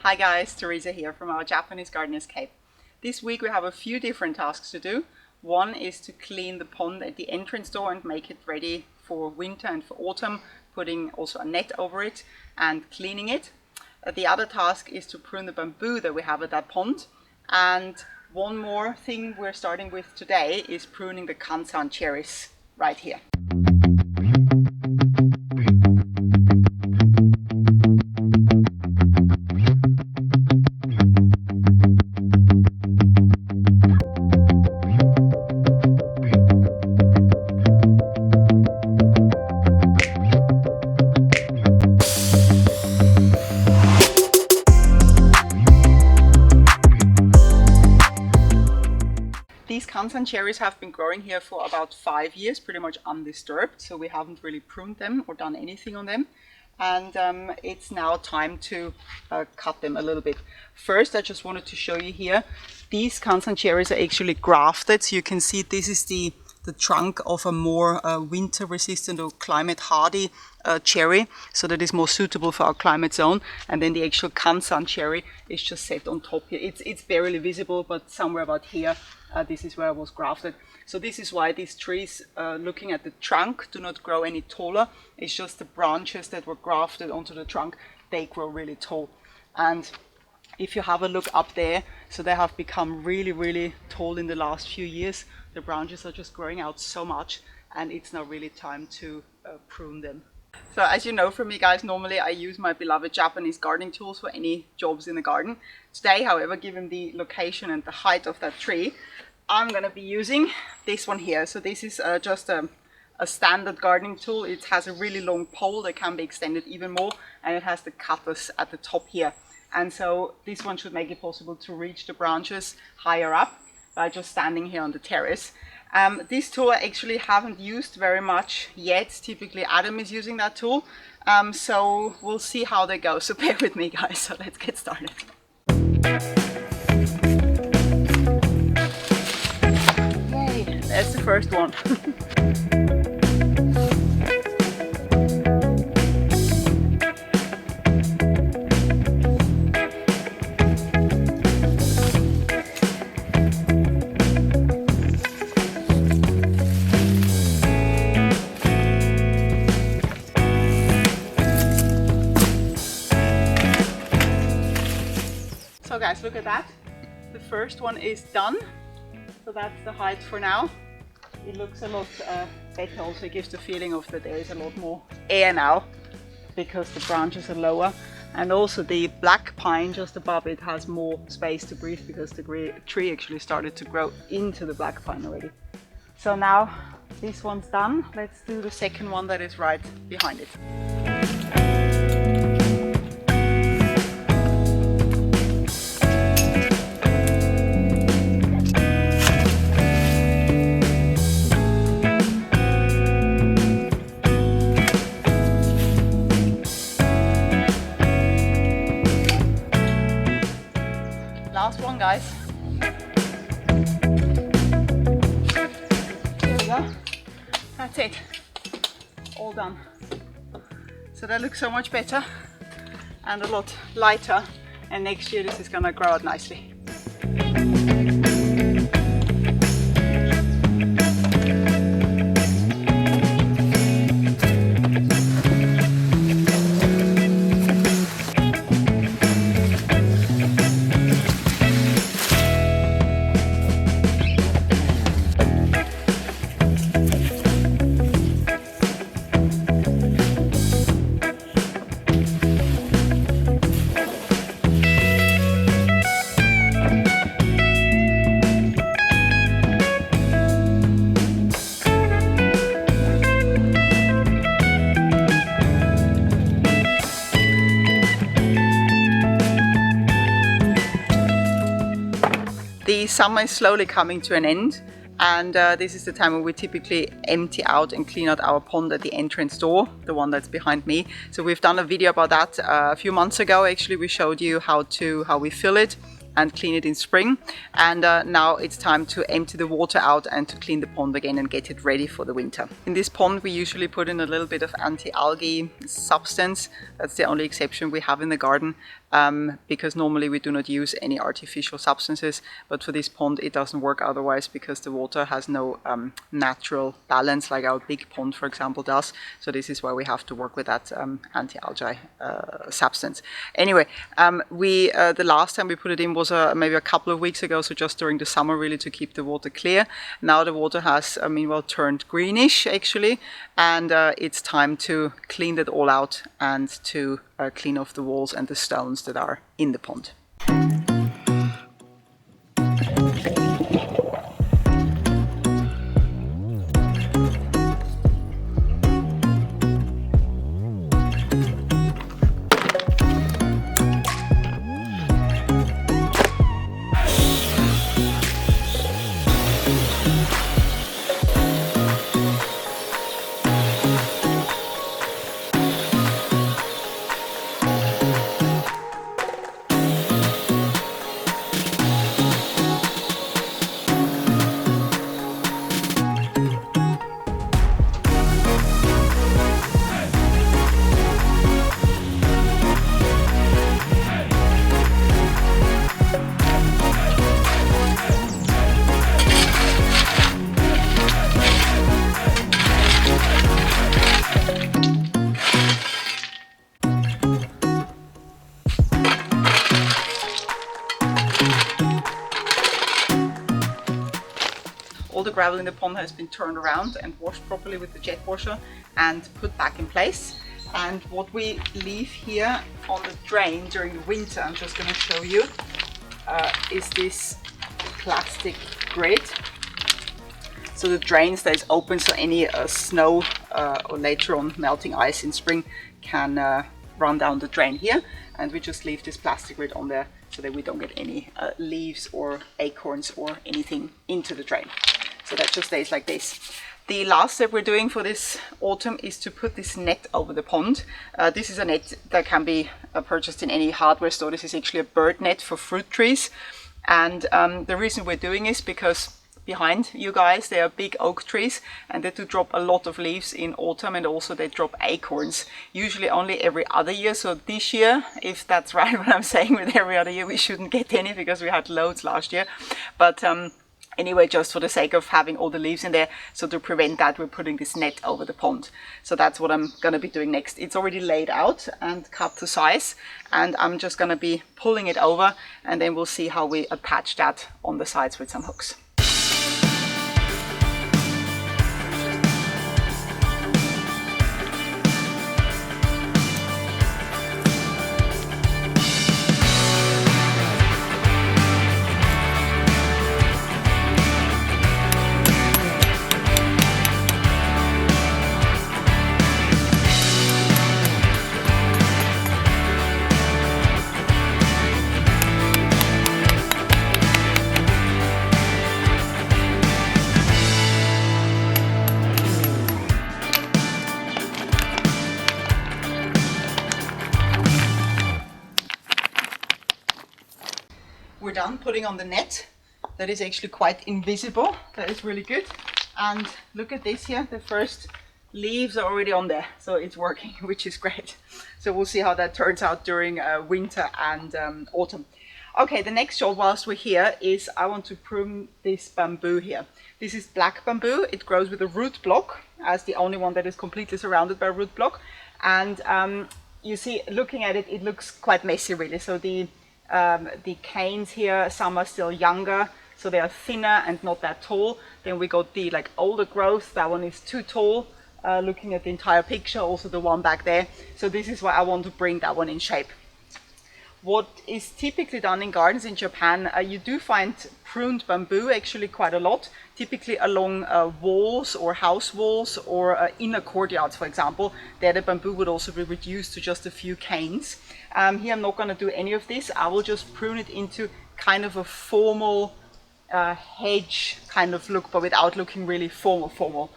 Hi guys, Teresa here from our Japanese Garden Escape. This week we have a few different tasks to do. One is to clean the pond at the entrance door and make it ready for winter and for autumn, putting also a net over it and cleaning it. The other task is to prune the bamboo that we have at that pond. And one more thing we're starting with today is pruning the Kansan cherries right here. These Kansan cherries have been growing here for about 5 years, pretty much undisturbed, so we haven't really pruned them or done anything on them. And it's now time to cut them a little bit. First, I just wanted to show you here, these Kansan cherries are actually grafted, so you can see this is the trunk of a more winter resistant or climate hardy cherry, so that is more suitable for our climate zone. And then the actual Kansan cherry is just set on top here. It's barely visible, but somewhere about here, this is where I was grafted. So this is why these trees, looking at the trunk, do not grow any taller. It's just the branches that were grafted onto the trunk, they grow really tall. And if you have a look up there, so they have become really, really tall in the last few years. The branches are just growing out so much, and it's now really time to prune them. So as you know from me guys, normally I use my beloved Japanese gardening tools for any jobs in the garden. Today, however, given the location and the height of that tree, I'm going to be using this one here. So this is just a standard gardening tool. It has a really long pole that can be extended even more, and it has the cutters at the top here. And so this one should make it possible to reach the branches higher up by just standing here on the terrace. This tool I actually haven't used very much yet. Typically Adam is using that tool. So we'll see how they go. So bear with me guys, so let's get started. Yay, that's the first one. So guys, look at that. The first one is done. So that's the height for now. It looks a lot better. Also, it gives the feeling of that there is a lot more air now because the branches are lower. And also the black pine just above it has more space to breathe because the tree actually started to grow into the black pine already. So now this one's done. Let's do the second one that is right behind it. Last one, guys. There we go. That's it. All done. So that looks so much better and a lot lighter. And next year this is gonna grow out nicely. The summer is slowly coming to an end, and this is the time when we typically empty out and clean out our pond at the entrance door, the one that's behind me. So we've done a video about that a few months ago. Actually, we showed you how we fill it and clean it in spring, and now it's time to empty the water out and to clean the pond again and get it ready for the winter. In this pond we usually put in a little bit of anti-algae substance. That's the only exception we have in the garden, because normally we do not use any artificial substances, but for this pond it doesn't work otherwise, because the water has no natural balance like our big pond, for example, does. So this is why we have to work with that anti-algae substance. Anyway, the last time we put it in was maybe a couple of weeks ago, so just during the summer, really, to keep the water clear. Now the water has meanwhile turned greenish actually, and it's time to clean that all out and to clean off the walls and the stones that are in the pond. All the gravel in the pond has been turned around and washed properly with the jet washer and put back in place. And what we leave here on the drain during the winter, I'm just going to show you, is this plastic grid. So the drain stays open, so any snow or later on melting ice in spring can run down the drain here. And we just leave this plastic grid on there so that we don't get any leaves or acorns or anything into the drain. So that just stays like this. The last step we're doing for this autumn is to put this net over the pond. This is a net that can be purchased in any hardware store. This is actually a bird net for fruit trees. And the reason we're doing is because behind you guys there are big oak trees, and they do drop a lot of leaves in autumn, and also they drop acorns, usually only every other year. So this year, if that's right what I'm saying with every other year, we shouldn't get any because we had loads last year. But anyway, just for the sake of having all the leaves in there, so to prevent that, we're putting this net over the pond. So that's what I'm going to be doing next. It's already laid out and cut to size, and I'm just going to be pulling it over, and then we'll see how we attach that on the sides with some hooks. We're done putting on the net. That is actually quite invisible. That is really good. And look at this here. The first leaves are already on there. So it's working, which is great. So we'll see how that turns out during winter and autumn. Okay, the next job whilst we're here is I want to prune this bamboo here. This is black bamboo. It grows with a root block as the only one that is completely surrounded by a root block. And you see, looking at it, it looks quite messy really. So the canes here, some are still younger, so they are thinner and not that tall. Then we got the older growth. That one is too tall. Looking at the entire picture, also the one back there. So this is why I want to bring that one in shape. What is typically done in gardens in Japan, you do find pruned bamboo actually quite a lot, typically along walls or house walls or inner courtyards, for example. There the bamboo would also be reduced to just a few canes. Here I'm not going to do any of this. I will just prune it into kind of a formal hedge kind of look, but without looking really formal.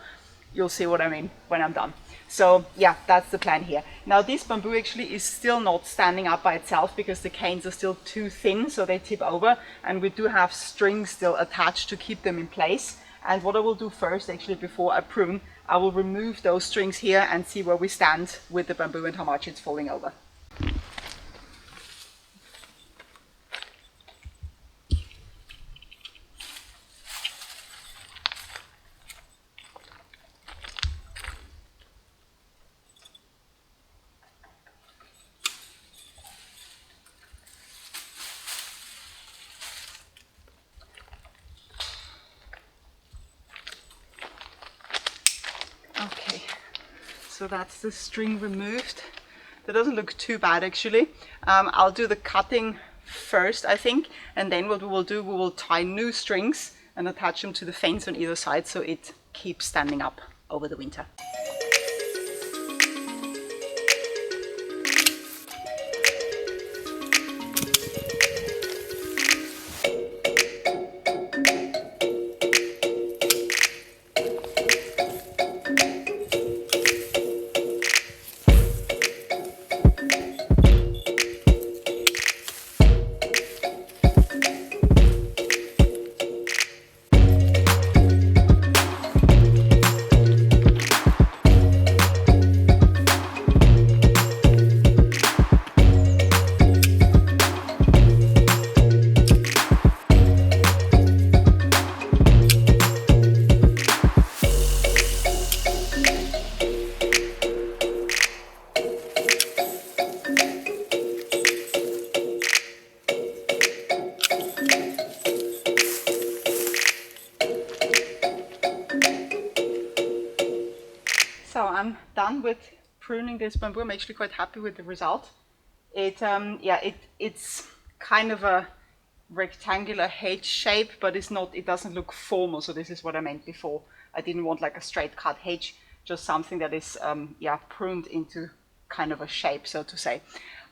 You'll see what I mean when I'm done. So yeah, that's the plan here. Now this bamboo actually is still not standing up by itself because the canes are still too thin, so they tip over, and we do have strings still attached to keep them in place. And what I will do first, actually before I prune, I will remove those strings here and see where we stand with the bamboo and how much it's falling over. So that's the string removed. That doesn't look too bad actually. I'll do the cutting first, I think, and then what we will do, we will tie new strings and attach them to the fence on either side so it keeps standing up over the winter. So I'm done with pruning this bamboo. I'm actually quite happy with the result. It's kind of a rectangular hedge shape, but it doesn't look formal. So this is what I meant before. I didn't want like a straight cut hedge, just something that is pruned into kind of a shape, so to say.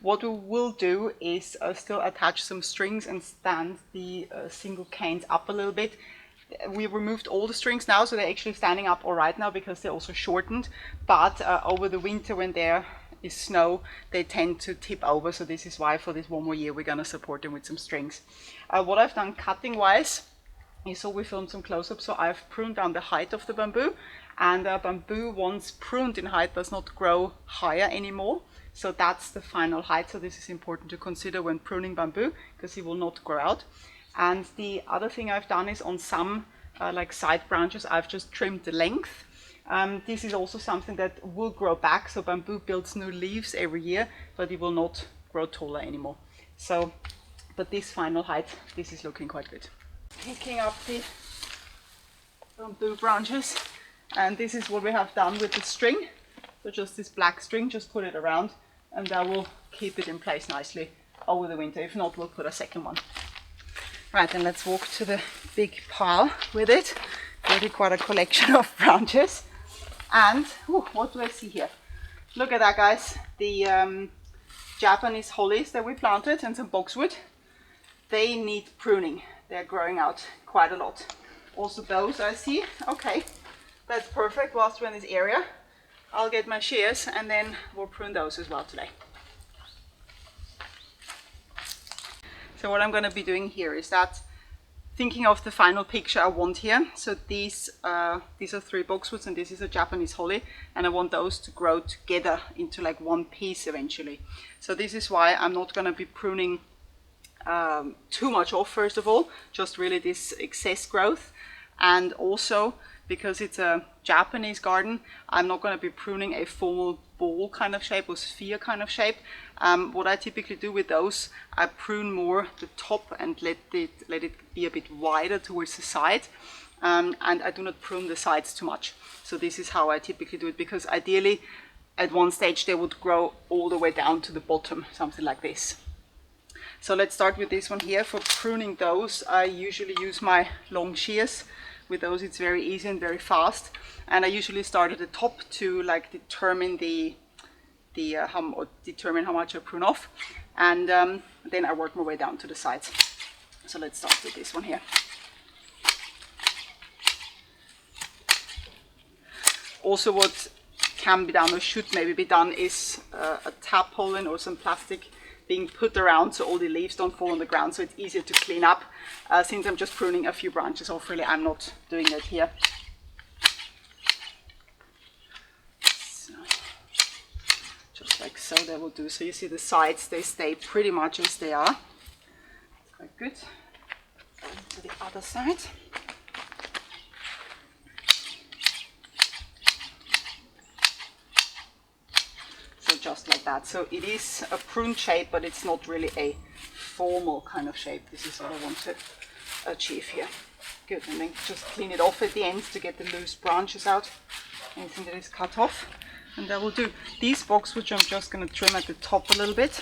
What we will do is still attach some strings and stand the single canes up a little bit. We removed all the strings now, so they're actually standing up all right now because they're also shortened. But over the winter when there is snow, they tend to tip over. So this is why for this one more year we're going to support them with some strings. What I've done cutting wise is, so we filmed some close-ups. So I've pruned down the height of the bamboo, and bamboo once pruned in height does not grow higher anymore. So that's the final height. So this is important to consider when pruning bamboo because it will not grow out. And the other thing I've done is on some like side branches, I've just trimmed the length. This is also something that will grow back. So bamboo builds new leaves every year, but it will not grow taller anymore. So, but this final height, this is looking quite good. Picking up the bamboo branches, and this is what we have done with the string. So just this black string, just put it around, and that will keep it in place nicely over the winter. If not, we'll put a second one. Right, then let's walk to the big pile with it. Really quite a collection of branches. And what do I see here? Look at that, guys. The Japanese hollies that we planted and some boxwood, they need pruning. They're growing out quite a lot. Also those I see. Okay, that's perfect. Whilst we're in this area, I'll get my shears and then we'll prune those as well today. So what I'm going to be doing here is that thinking of the final picture I want here. So these are 3 boxwoods and this is a Japanese holly, and I want those to grow together into like one piece eventually. So this is why I'm not going to be pruning too much off first of all, just really this excess growth. And also because it's a Japanese garden, I'm not going to be pruning a formal ball kind of shape or sphere kind of shape. What I typically do with those, I prune more the top and let it be a bit wider towards the side, and I do not prune the sides too much. So this is how I typically do it, because ideally at one stage they would grow all the way down to the bottom, something like this. So let's start with this one here. For pruning those, I usually use my long shears. With those it's very easy and very fast, and I usually start at the top to like determine determine how much I prune off, and then I work my way down to the sides. So let's start with this one here. Also what can be done or should maybe be done is a tarpaulin or some plastic being put around so all the leaves don't fall on the ground, so it's easier to clean up. Since I'm just pruning a few branches off, really I'm not doing that here. So, just like so that will do. So you see the sides, they stay pretty much as they are. It's quite good. To the other side. Just like that. So it is a prune shape, but it's not really a formal kind of shape. This is what I want to achieve here. Good, and then just clean it off at the ends to get the loose branches out, anything that is cut off. And that will do. These boxwoods I'm just going to trim at the top a little bit.